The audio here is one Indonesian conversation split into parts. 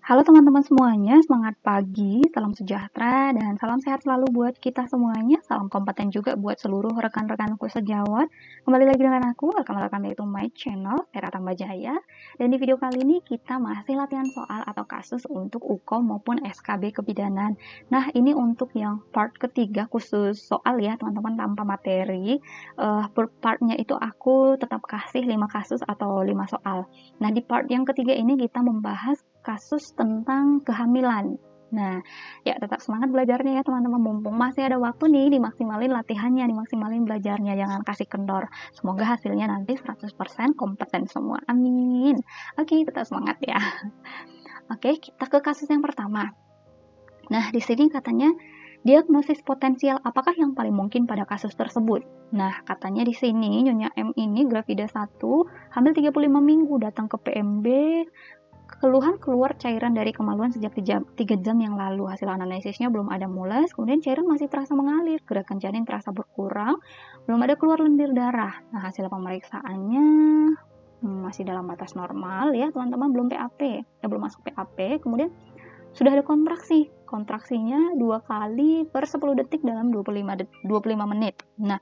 Halo teman-teman semuanya, semangat pagi, salam sejahtera, dan salam sehat selalu buat kita semuanya. Salam kompeten juga buat seluruh rekan-rekanku sejawat. Kembali lagi dengan aku, welcome to my channel, Era Tambajaya. Dan di video kali ini kita masih latihan soal atau kasus untuk UKOM maupun SKB kebidanan. Nah, ini untuk yang part ketiga khusus soal ya teman-teman, tanpa materi. Per partnya itu aku tetap kasih 5 kasus atau 5 soal. Nah, di part yang ketiga ini kita membahas kasus tentang kehamilan. Nah, ya tetap semangat belajarnya ya teman-teman. Mumpung masih ada waktu nih, dimaksimalin latihannya, dimaksimalin belajarnya. Jangan kasih kendor. Semoga hasilnya nanti 100% kompeten semua. Amin. Oke, tetap semangat ya. Oke, kita ke kasus yang pertama. Nah, di sini katanya diagnosis potensial apakah yang paling mungkin pada kasus tersebut. Nah, katanya di sini Nyonya M ini gravida 1, hamil 35 minggu, datang ke PMB, keluhan keluar cairan dari kemaluan sejak 3 jam yang lalu. Hasil anamnesisnya belum ada mules, kemudian cairan masih terasa mengalir, gerakan janin terasa berkurang, belum ada keluar lendir darah. Nah, hasil pemeriksaannya masih dalam batas normal ya teman-teman, belum PAP, belum masuk PAP. Kemudian sudah ada kontraksi. Kontraksinya 2 kali per 10 detik dalam 25 menit. Nah,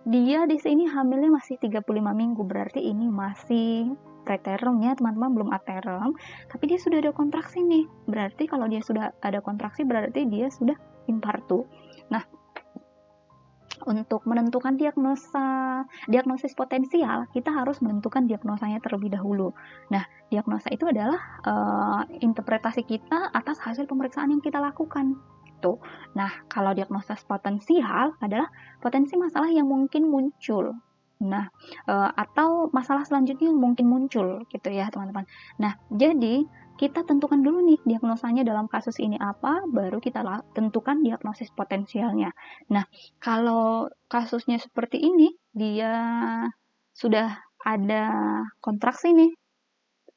dia di sini hamilnya masih 35 minggu, berarti ini masih preterm ya teman-teman, belum aterm, tapi dia sudah ada kontraksi nih. Berarti kalau dia sudah ada kontraksi berarti dia sudah impartu. Nah, untuk menentukan diagnosis potensial, kita harus menentukan diagnosanya terlebih dahulu. Nah, diagnosa itu adalah interpretasi kita atas hasil pemeriksaan yang kita lakukan. Tuh. Nah, kalau diagnosis potensial adalah potensi masalah yang mungkin muncul. Nah, atau masalah selanjutnya yang mungkin muncul gitu ya, teman-teman. Nah, jadi kita tentukan dulu nih diagnosanya dalam kasus ini apa, baru kita tentukan diagnosis potensialnya. Nah, kalau kasusnya seperti ini, dia sudah ada kontraksi nih,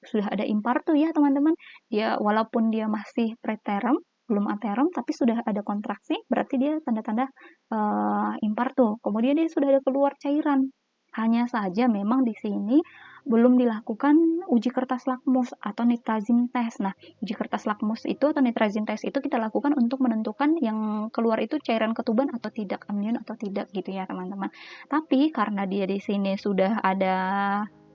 sudah ada impartu ya teman-teman. Dia walaupun dia masih preterm, belum aterm, tapi sudah ada kontraksi, berarti dia tanda-tanda impartu. Kemudian dia sudah ada keluar cairan. Hanya saja memang di sini belum dilakukan uji kertas lakmus atau nitrazin test. Nah, uji kertas lakmus itu atau nitrazin test itu kita lakukan untuk menentukan yang keluar itu cairan ketuban atau tidak, amnion atau tidak gitu ya teman-teman. Tapi karena dia di sini sudah ada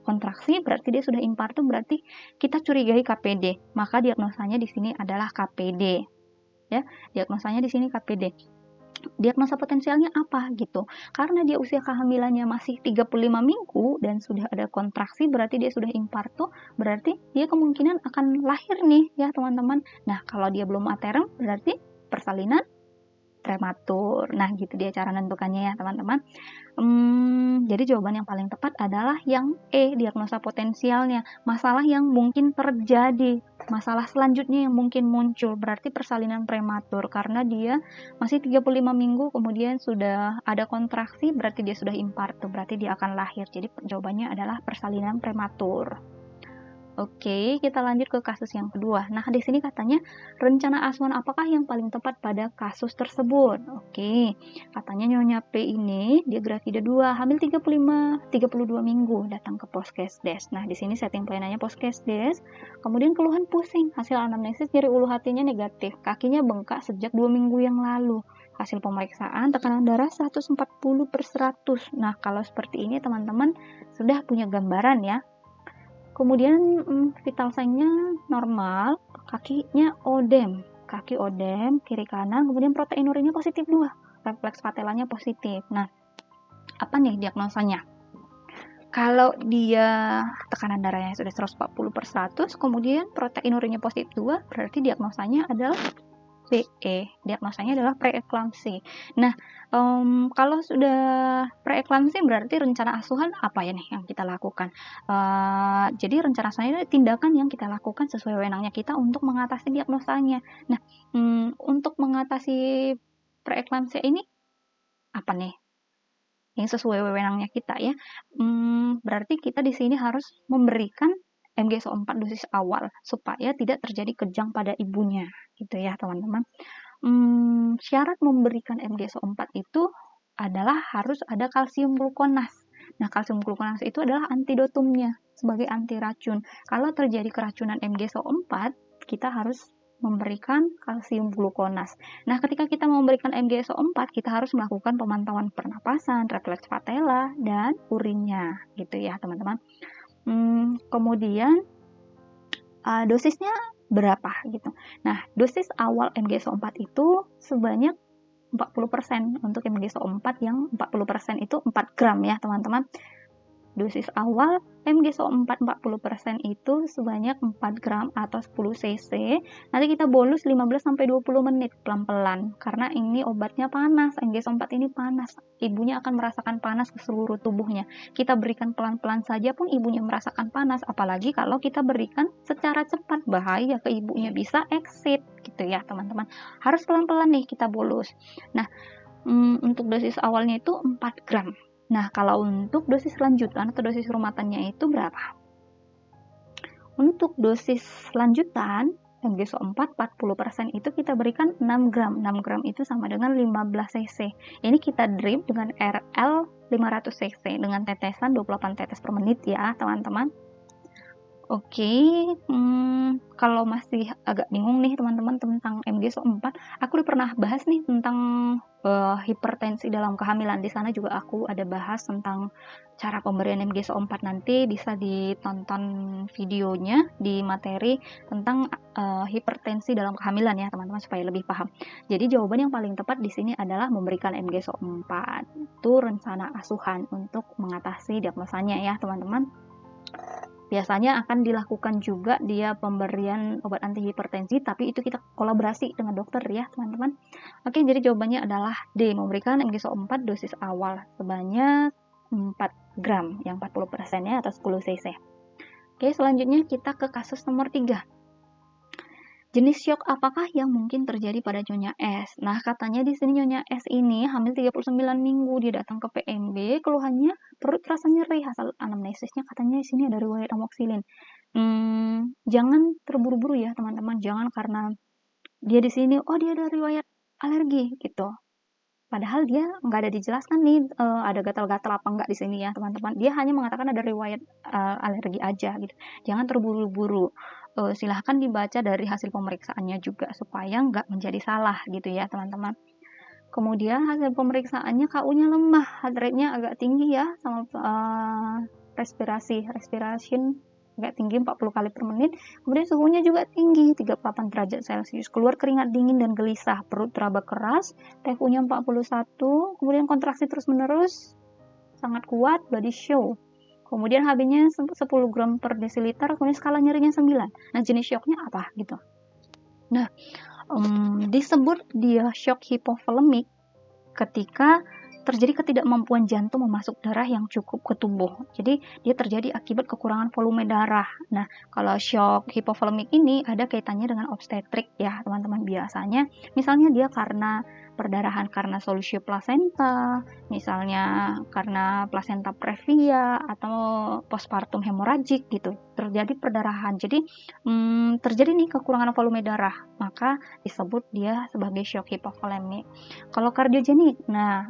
kontraksi, berarti dia sudah impartum, berarti kita curigai KPD. Maka diagnosanya di sini adalah KPD. Ya, diagnosanya di sini KPD. Diagnosa potensialnya apa gitu. Karena dia usia kehamilannya masih 35 minggu dan sudah ada kontraksi, berarti dia sudah impartu, berarti dia kemungkinan akan lahir nih ya teman-teman. Nah, kalau dia belum aterm berarti persalinan prematur. Nah, gitu dia cara menentukannya ya teman-teman. Jadi jawaban yang paling tepat adalah yang E, diagnosa potensialnya. Masalah yang mungkin terjadi, masalah selanjutnya yang mungkin muncul, berarti persalinan prematur. Karena dia masih 35 minggu, kemudian sudah ada kontraksi, berarti dia sudah impartu, berarti dia akan lahir. Jadi jawabannya adalah persalinan prematur. Oke, kita lanjut ke kasus yang kedua. Nah, di sini katanya rencana asuhan apakah yang paling tepat pada kasus tersebut? Oke, katanya Nyonya P ini dia gravida 2, hamil 32 minggu, datang ke Poskesdes. Nah, di sini setting pelayanannya Poskesdes. Kemudian keluhan pusing, hasil anamnesis nyeri ulu hatinya negatif, kakinya bengkak sejak 2 minggu yang lalu. Hasil pemeriksaan tekanan darah 140/100. Nah, kalau seperti ini teman-teman sudah punya gambaran ya. Kemudian vital sign-nya normal, kakinya odem, kaki odem, kiri kanan, kemudian protein urinnya positif 2, refleks patelanya positif. Nah, apa nih diagnosanya? Kalau dia tekanan darahnya sudah 140/100, kemudian protein urinnya positif 2, berarti diagnosanya adalah BE, diagnosanya adalah preeklamsi. Nah, kalau sudah preeklamsi berarti rencana asuhan apa ya nih yang kita lakukan? Jadi rencana asuhan itu tindakan yang kita lakukan sesuai wewenangnya kita untuk mengatasi diagnosanya. Nah, untuk mengatasi preeklamsi ini apa nih? Yang sesuai wewenangnya kita ya. Berarti kita di sini harus memberikan MgSO4 dosis awal supaya tidak terjadi kejang pada ibunya gitu ya teman-teman. Syarat memberikan MgSO4 itu adalah harus ada kalsium glukonas. Nah, kalsium glukonase itu adalah antidotumnya sebagai anti racun. Kalau terjadi keracunan MgSO4, kita harus memberikan kalsium glukonas. Nah, ketika kita memberikan MgSO4, kita harus melakukan pemantauan pernapasan, refleks patella, dan urinnya, gitu ya, teman-teman. Kemudian dosisnya berapa gitu. Nah, dosis awal MgSO4 itu sebanyak 40%. Untuk MgSO4 yang 40% itu 4 gram ya, teman-teman. Dosis awal MgSO4 40% itu sebanyak 4 gram atau 10 cc. Nanti kita bolus 15-20 menit pelan-pelan, karena ini obatnya panas, MgSO4 ini panas. Ibunya akan merasakan panas ke seluruh tubuhnya. Kita berikan pelan-pelan saja pun ibunya merasakan panas, apalagi kalau kita berikan secara cepat, bahaya ke ibunya, bisa exit gitu ya, teman-teman. Harus pelan-pelan nih kita bolus. Nah, untuk dosis awalnya itu 4 gram. Nah, kalau untuk dosis lanjutan atau dosis rumatannya itu berapa? Untuk dosis lanjutan, MgSO4 40% itu kita berikan 6 gram. 6 gram itu sama dengan 15 cc. Ini kita drip dengan RL 500 cc dengan tetesan 28 tetes per menit ya, teman-teman. Oke, kalau masih agak bingung nih teman-teman tentang MgSO4, aku udah pernah bahas nih tentang hipertensi dalam kehamilan. Di sana juga aku ada bahas tentang cara pemberian MgSO4, nanti bisa ditonton videonya di materi tentang hipertensi dalam kehamilan ya teman-teman, supaya lebih paham. Jadi jawaban yang paling tepat di sini adalah memberikan MgSO4. Itu rencana asuhan untuk mengatasi diagnosanya ya teman-teman. Biasanya akan dilakukan juga dia pemberian obat antihipertensi, tapi itu kita kolaborasi dengan dokter ya teman-teman. Oke, jadi jawabannya adalah D, memberikan MgSO4 dosis awal sebanyak 4 gram, yang 40% ya, atau 10 cc. Oke, selanjutnya kita ke kasus nomor 3. Jenis syok apakah yang mungkin terjadi pada Nyonya S? Nah, katanya di sini Nyonya S ini hamil 39 minggu, dia datang ke PMB, keluhannya perut rasa nyeri, hasil anamnesisnya katanya di sini ada riwayat amoxicillin. Jangan terburu-buru ya teman-teman, jangan karena dia di sini dia ada riwayat alergi gitu. Padahal dia nggak ada dijelaskan nih ada gatal-gatal apa enggak di sini ya teman-teman. Dia hanya mengatakan ada riwayat alergi aja gitu. Jangan terburu-buru. Silahkan dibaca dari hasil pemeriksaannya juga supaya nggak menjadi salah gitu ya teman-teman. Kemudian hasil pemeriksaannya KU-nya lemah, heart rate-nya agak tinggi ya, sama respiration agak tinggi 40 kali per menit. Kemudian suhunya juga tinggi 38 derajat Celcius. Keluar keringat dingin dan gelisah, perut teraba keras, TFU-nya 41, kemudian kontraksi terus-menerus sangat kuat, body show. Kemudian HB-nya 10 gram per desiliter, kemudian skala nyerinya 9. Nah, jenis syoknya apa gitu? Nah, disebut dia shock hipovolemik ketika terjadi ketidakmampuan jantung memasuk darah yang cukup ke tubuh. Jadi, dia terjadi akibat kekurangan volume darah. Nah, kalau shock hipovolemik ini ada kaitannya dengan obstetrik ya, teman-teman. Biasanya, misalnya dia karena perdarahan karena solusio plasenta, misalnya karena plasenta previa atau postpartum hemoragik gitu, terjadi perdarahan. Jadi terjadi nih kekurangan volume darah, maka disebut dia sebagai shock hipovolemik. Kalau kardiogenik, nah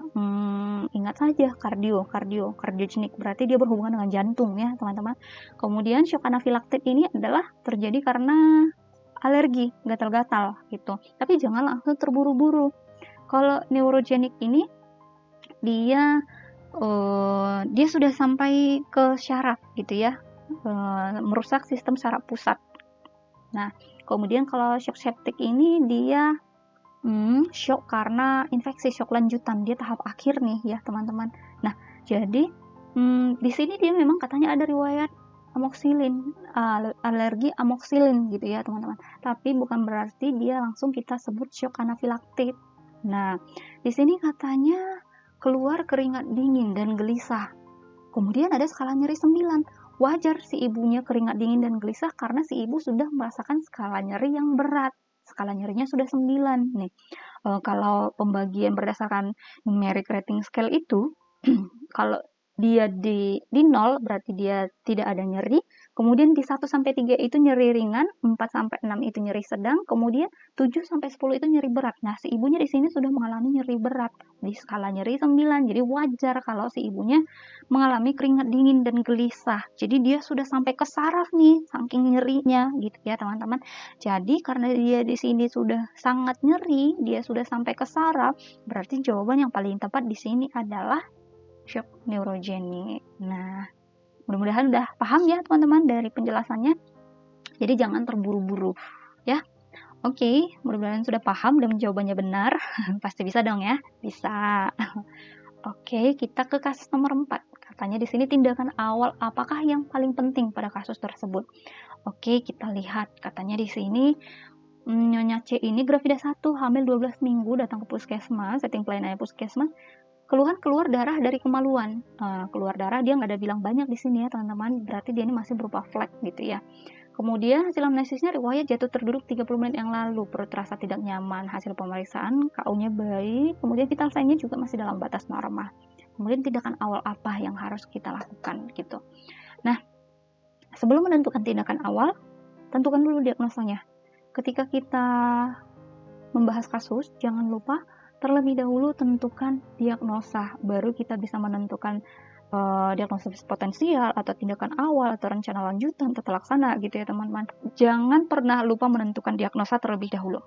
ingat saja kardiogenik berarti dia berhubungan dengan jantung ya teman-teman. Kemudian shock anafilaktik ini adalah terjadi karena alergi, gatal-gatal gitu. Tapi jangan langsung terburu-buru. Kalau neurogenik ini dia sudah sampai ke syaraf gitu ya, merusak sistem saraf pusat. Nah, kemudian kalau shock septik ini dia shock karena infeksi, shock lanjutan, dia tahap akhir nih ya teman-teman. Nah, jadi di sini dia memang katanya ada riwayat amoxicillin, alergi amoxicillin gitu ya teman-teman. Tapi bukan berarti dia langsung kita sebut shock anafilaktik. Nah, di sini katanya keluar keringat dingin dan gelisah. Kemudian ada skala nyeri 9. Wajar si ibunya keringat dingin dan gelisah karena si ibu sudah merasakan skala nyeri yang berat. Skala nyerinya sudah 9 nih. Kalau pembagian berdasarkan numeric rating scale itu kalau dia di 0 berarti dia tidak ada nyeri, Kemudian di 1 sampai 3 itu nyeri ringan, 4 sampai 6 itu nyeri sedang, kemudian 7 sampai 10 itu nyeri berat. Nah, si ibunya di sini sudah mengalami nyeri berat di skala nyeri 9. Jadi wajar kalau si ibunya mengalami keringat dingin dan gelisah. Jadi dia sudah sampai ke saraf nih, saking nyerinya gitu ya, teman-teman. Jadi karena dia di sini sudah sangat nyeri, dia sudah sampai ke saraf, berarti jawaban yang paling tepat di sini adalah shock neurogenic. Nah, mudah-mudahan udah paham ya teman-teman dari penjelasannya. Jadi jangan terburu-buru ya. Oke, mudah-mudahan sudah paham dan jawabannya benar. Pasti bisa dong ya? Bisa. Oke, kita ke kasus nomor 4. Katanya di sini tindakan awal apakah yang paling penting pada kasus tersebut? Oke, kita lihat. Katanya di sini Nyonya C ini grafida 1, hamil 12 minggu, datang ke puskesmas, setting pelayanannya puskesmas, keluhan keluar darah dari kemaluan. Keluar darah dia nggak ada bilang banyak di sini ya teman-teman, berarti dia ini masih berupa flek gitu ya. Kemudian hasil anamnesisnya riwayat jatuh terduduk 30 menit yang lalu, perut terasa tidak nyaman, hasil pemeriksaan KU-nya baik, kemudian vital sign-nya juga masih dalam batas normal. Kemudian tindakan awal apa yang harus kita lakukan gitu. Nah, sebelum menentukan tindakan awal, tentukan dulu diagnosanya. Ketika kita membahas kasus, jangan lupa terlebih dahulu tentukan diagnosa, baru kita bisa menentukan diagnosis potensial atau tindakan awal atau rencana lanjutan tata laksana gitu ya teman-teman. Jangan pernah lupa menentukan diagnosa terlebih dahulu.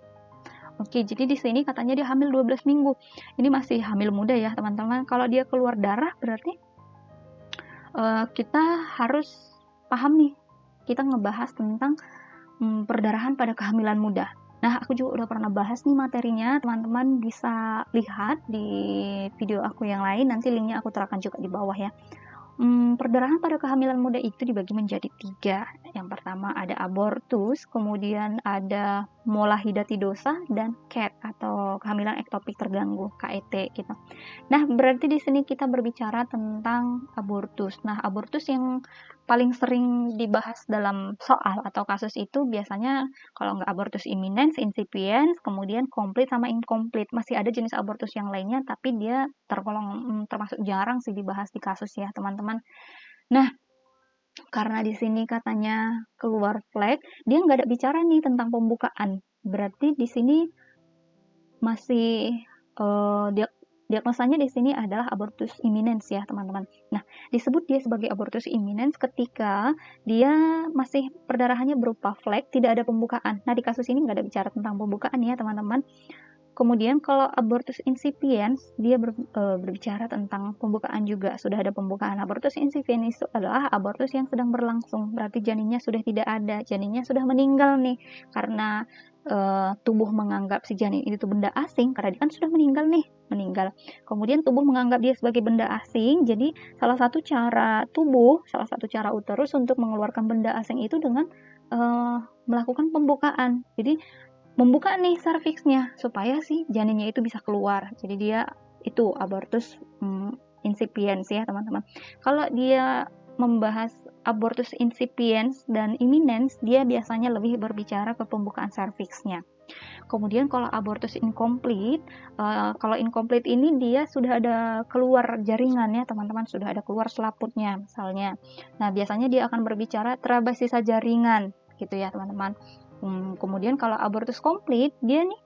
Oke, jadi di sini katanya dia hamil 12 minggu. Ini masih hamil muda ya teman-teman. Kalau dia keluar darah berarti kita harus paham nih. Kita ngebahas tentang perdarahan pada kehamilan muda. Nah, aku juga udah pernah bahas nih materinya, teman-teman bisa lihat di video aku yang lain, nanti linknya aku terapkan juga di bawah ya. Perdarahan pada kehamilan muda itu dibagi menjadi 3. Yang pertama ada abortus, kemudian ada molahidatidosa, dan KET atau kehamilan ektopik terganggu, KET gitu. Nah, berarti di sini kita berbicara tentang abortus. Nah, abortus yang paling sering dibahas dalam soal atau kasus itu biasanya kalau nggak abortus imminens, incipiens, kemudian komplit sama incomplete. Masih ada jenis abortus yang lainnya, tapi dia tergolong termasuk jarang sih dibahas di kasus ya, teman-teman. Nah, karena di sini katanya keluar flek, dia nggak ada bicara nih tentang pembukaan. Berarti di sini masih diagnosanya di sini adalah abortus imminens ya teman-teman. Nah, disebut dia sebagai abortus imminens ketika dia masih perdarahannya berupa flek, tidak ada pembukaan. Nah, di kasus ini nggak ada bicara tentang pembukaan ya teman-teman. Kemudian kalau abortus incipiens, dia berbicara tentang pembukaan juga. Sudah ada pembukaan. Abortus incipiens itu adalah abortus yang sedang berlangsung. Berarti janinnya sudah tidak ada. Janinnya sudah meninggal nih. Karena tubuh menganggap si janin itu benda asing. Karena dia kan sudah meninggal nih. Meninggal. Kemudian tubuh menganggap dia sebagai benda asing. Jadi salah satu cara tubuh, salah satu cara uterus untuk mengeluarkan benda asing itu dengan melakukan pembukaan. Jadi membuka nih serviksnya supaya si janinnya itu bisa keluar. Jadi dia itu abortus incipiens ya teman-teman. Kalau dia membahas abortus incipiens dan imminens, dia biasanya lebih berbicara ke pembukaan serviksnya. Kemudian kalau abortus incomplete, kalau incomplete ini dia sudah ada keluar jaringan ya teman-teman, sudah ada keluar selaputnya misalnya. Nah, biasanya dia akan berbicara terabas sisa jaringan gitu ya teman-teman. Kemudian kalau abortus komplit, dia nih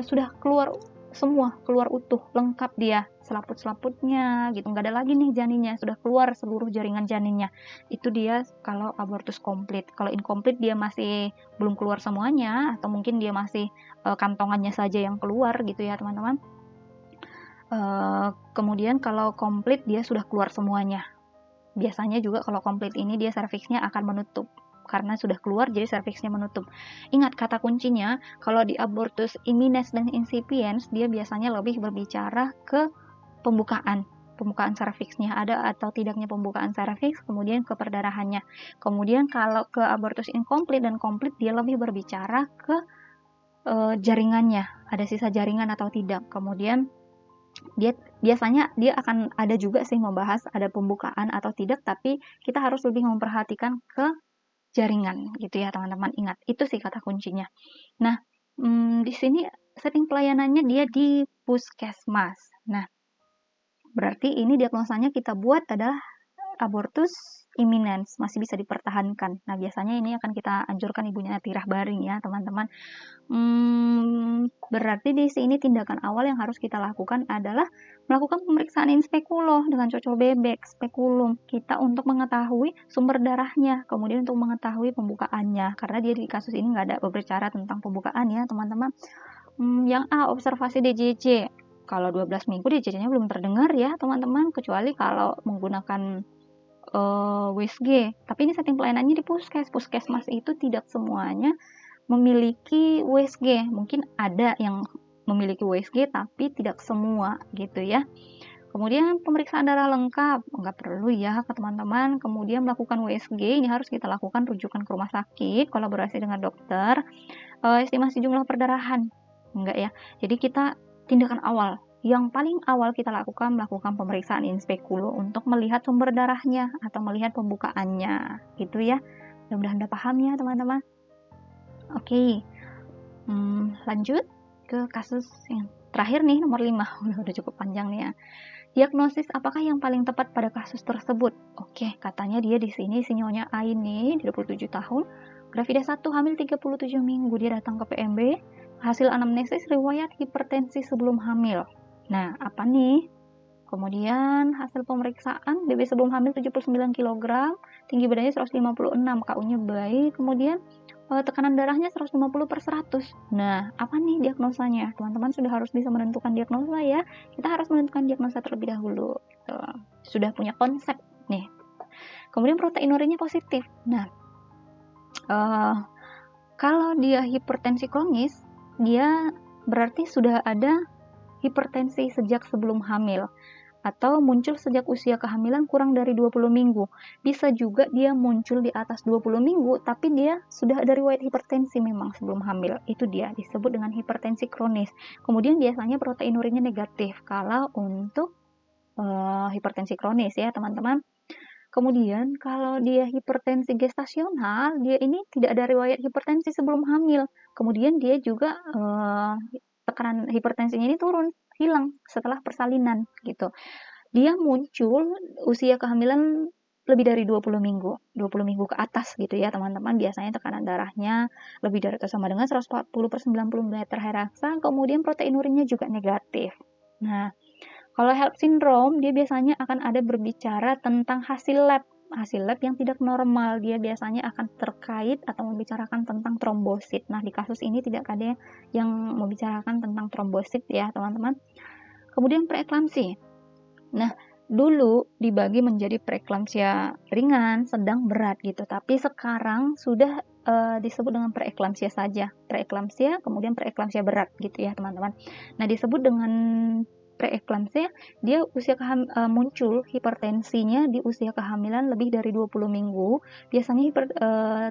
sudah keluar semua, keluar utuh, lengkap dia, selaput-selaputnya gitu, nggak ada lagi nih janinnya, sudah keluar seluruh jaringan janinnya. Itu dia kalau abortus komplit. Kalau incomplete dia masih belum keluar semuanya, atau mungkin dia masih kantongannya saja yang keluar gitu ya teman-teman. Kemudian kalau komplit dia sudah keluar semuanya. Biasanya juga kalau komplit ini dia serviksnya akan menutup. Karena sudah keluar jadi serviksnya menutup. Ingat kata kuncinya, kalau di abortus imminens dan incipiens dia biasanya lebih berbicara ke pembukaan serviksnya ada atau tidaknya pembukaan serviks, kemudian ke perdarahannya. Kemudian kalau ke abortus incomplete dan komplit dia lebih berbicara ke jaringannya, ada sisa jaringan atau tidak. Kemudian dia biasanya dia akan ada juga sih membahas ada pembukaan atau tidak, tapi kita harus lebih memperhatikan ke jaringan gitu ya teman-teman. Ingat, itu sih kata kuncinya. Nah, di sini setting pelayanannya dia di puskesmas. Nah, berarti ini diagnosanya kita buat adalah abortus imminence, masih bisa dipertahankan. Nah, biasanya ini akan kita anjurkan ibunya tirah baring ya, teman-teman. Berarti di sini tindakan awal yang harus kita lakukan adalah melakukan pemeriksaan in speculo dengan cocok bebek, spekulum, kita untuk mengetahui sumber darahnya, kemudian untuk mengetahui pembukaannya, karena dia di kasus ini nggak ada berbicara tentang pembukaan ya, teman-teman. Yang A, observasi DJJ. Kalau 12 minggu DJJ-nya belum terdengar ya, teman-teman, kecuali kalau menggunakan WSG. Tapi ini setting pelayanannya di puskesmas itu tidak semuanya memiliki WSG. Mungkin ada yang memiliki WSG tapi tidak semua gitu ya. Kemudian pemeriksaan darah lengkap, nggak perlu ya ke teman-teman. Kemudian melakukan WSG, ini harus kita lakukan rujukan ke rumah sakit, kolaborasi dengan dokter. Estimasi jumlah perdarahan, enggak ya. Jadi kita tindakan awal, yang paling awal kita lakukan melakukan pemeriksaan in speculo untuk melihat sumber darahnya atau melihat pembukaannya, gitu ya. Mudah-mudahan Anda paham ya teman-teman. Oke, lanjut ke kasus yang terakhir nih, nomor 5. Udah cukup panjang nih ya. Diagnosis apakah yang paling tepat pada kasus tersebut? Oke, katanya dia di sini si Nyonya A ini 27 tahun, gravida 1, hamil 37 minggu. Dia datang ke PMB, hasil anamnesis riwayat hipertensi sebelum hamil. Nah, apa nih? Kemudian hasil pemeriksaan BB sebelum hamil 79 kg, tinggi badannya 156, KU-nya baik, kemudian tekanan darahnya 150/100. Nah, apa nih diagnosanya? Teman-teman sudah harus bisa menentukan diagnosa ya. Kita harus menentukan diagnosa terlebih dahulu. Gitu. Sudah punya konsep nih. Kemudian protein urinnya positif. Nah, kalau dia hipertensi kronis, dia berarti sudah ada hipertensi sejak sebelum hamil atau muncul sejak usia kehamilan kurang dari 20 minggu. Bisa juga dia muncul di atas 20 minggu, tapi dia sudah ada riwayat hipertensi memang sebelum hamil. Itu dia, disebut dengan hipertensi kronis. Kemudian biasanya protein urinnya negatif kalau untuk hipertensi kronis ya teman-teman. Kemudian kalau dia hipertensi gestasional, dia ini tidak ada riwayat hipertensi sebelum hamil. Kemudian dia juga tekanan hipertensinya ini turun, hilang setelah persalinan gitu. Dia muncul usia kehamilan lebih dari 20 minggu, 20 minggu ke atas gitu ya teman-teman. Biasanya tekanan darahnya lebih dari atau sama dengan 140/90 ml/Heraksa, kemudian protein urinnya juga negatif. Nah, kalau HELLP syndrome, dia biasanya akan ada berbicara tentang hasil lab yang tidak normal. Dia biasanya akan terkait atau membicarakan tentang trombosit. Nah, di kasus ini tidak ada yang membicarakan tentang trombosit ya, teman-teman. Kemudian preeklamsi. Nah, dulu dibagi menjadi preeklamsia ringan, sedang, berat gitu. Tapi sekarang sudah disebut dengan preeklamsia saja. Preeklamsia, kemudian preeklamsia berat gitu ya, teman-teman. Nah, disebut dengan preeklamsia, dia muncul hipertensinya di usia kehamilan lebih dari 20 minggu. Biasanya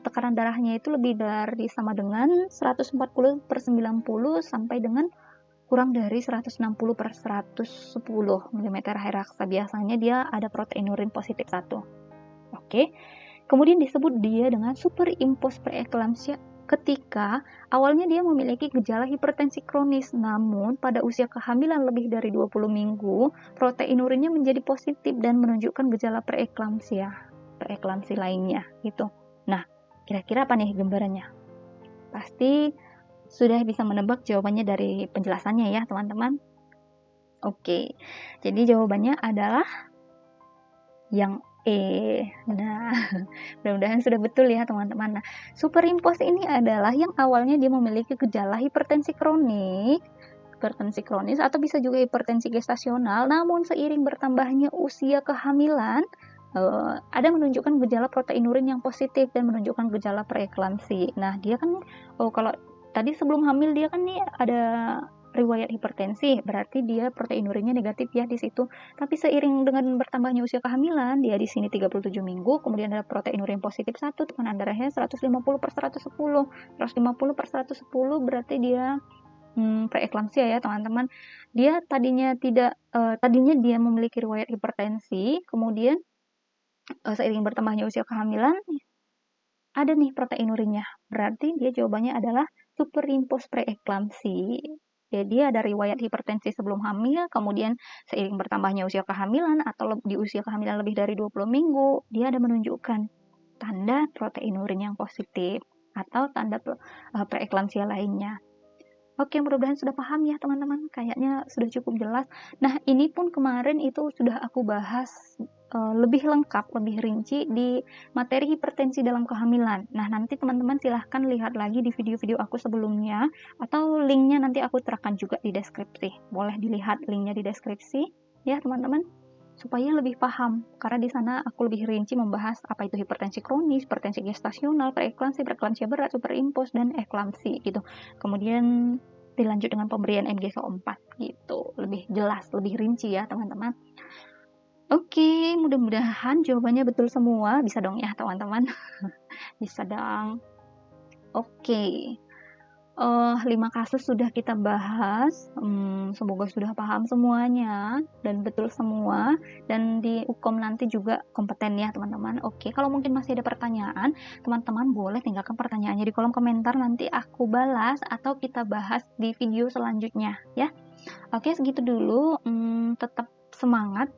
tekanan darahnya itu lebih dari sama dengan 140/90 sampai dengan kurang dari 160/110 ml/Heraksa. Biasanya dia ada protein urin positif 1. Oke. Kemudian disebut dia dengan superimpos preeklamsia ketika awalnya dia memiliki gejala hipertensi kronis, namun pada usia kehamilan lebih dari 20 minggu, protein urinnya menjadi positif dan menunjukkan gejala preeklamsi lainnya gitu. Nah, kira-kira apa nih gambarannya? Pasti sudah bisa menebak jawabannya dari penjelasannya ya, teman-teman. Oke. Jadi jawabannya adalah yang Nah, mudah-mudahan sudah betul ya teman-teman. Nah, superimpos ini adalah yang awalnya dia memiliki gejala hipertensi kronis atau bisa juga hipertensi gestasional, namun seiring bertambahnya usia kehamilan ada menunjukkan gejala protein urin yang positif dan menunjukkan gejala preeklamsi. Nah, dia kan kalau tadi sebelum hamil dia kan nih ada riwayat hipertensi, berarti dia protein urinnya negatif ya di situ. Tapi seiring dengan bertambahnya usia kehamilan, dia di sini 37 minggu, kemudian ada protein urin positif 1, tekanan darahnya 150/110. 150/110 berarti dia preeklamsia ya, teman-teman. Dia tadinya dia memiliki riwayat hipertensi, kemudian seiring bertambahnya usia kehamilan ada nih protein urinnya. Berarti dia jawabannya adalah superimpos preeklamsi. Jadi ada riwayat hipertensi sebelum hamil, kemudian seiring bertambahnya usia kehamilan atau di usia kehamilan lebih dari 20 minggu, dia ada menunjukkan tanda protein urin yang positif atau tanda preeklamsia lainnya. Oke, mudah-mudahan sudah paham ya teman-teman, kayaknya sudah cukup jelas. Nah, ini pun kemarin itu sudah aku bahas lebih lengkap, lebih rinci di materi hipertensi dalam kehamilan. Nah, nanti teman-teman silahkan lihat lagi di video-video aku sebelumnya, atau linknya nanti aku terapkan juga di deskripsi. Boleh dilihat linknya di deskripsi ya teman-teman, supaya lebih paham, karena di sana aku lebih rinci membahas apa itu hipertensi kronis, hipertensi gestasional, preeklamsi berat, superimpos, dan eklamsi gitu. Kemudian dilanjut dengan pemberian MgSO4 gitu, lebih jelas, lebih rinci ya teman-teman. Oke, mudah-mudahan jawabannya betul semua. Bisa dong ya teman-teman? Bisa dong. Oke. 5 kasus sudah kita bahas. Semoga sudah paham semuanya dan betul semua. Dan di UKOM nanti juga kompeten ya teman-teman. Oke, kalau mungkin masih ada pertanyaan, teman-teman boleh tinggalkan pertanyaannya di kolom komentar. Nanti aku balas atau kita bahas di video selanjutnya ya. Oke, segitu dulu. Tetap semangat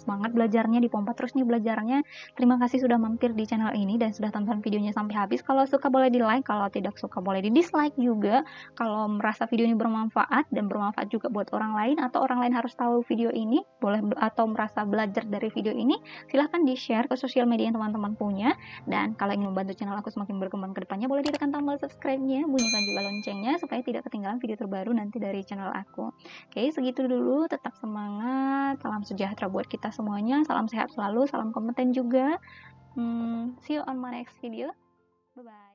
belajarnya, dipompa terus nih belajarnya. Terima kasih sudah mampir di channel ini dan sudah tonton videonya sampai habis. Kalau suka boleh di like, kalau tidak suka boleh di dislike juga. Kalau merasa video ini bermanfaat dan bermanfaat juga buat orang lain, atau orang lain harus tahu video ini, boleh, atau merasa belajar dari video ini, silahkan di share ke sosial media yang teman-teman punya. Dan kalau ingin membantu channel aku semakin berkembang ke depannya, boleh ditekan tombol subscribe-nya, bunyikan juga loncengnya supaya tidak ketinggalan video terbaru nanti dari channel aku. Oke, segitu dulu. Tetap semangat. Salam sejahtera buat kita semuanya. Salam sehat selalu. Salam kompeten juga. See you on my next video. Bye-bye.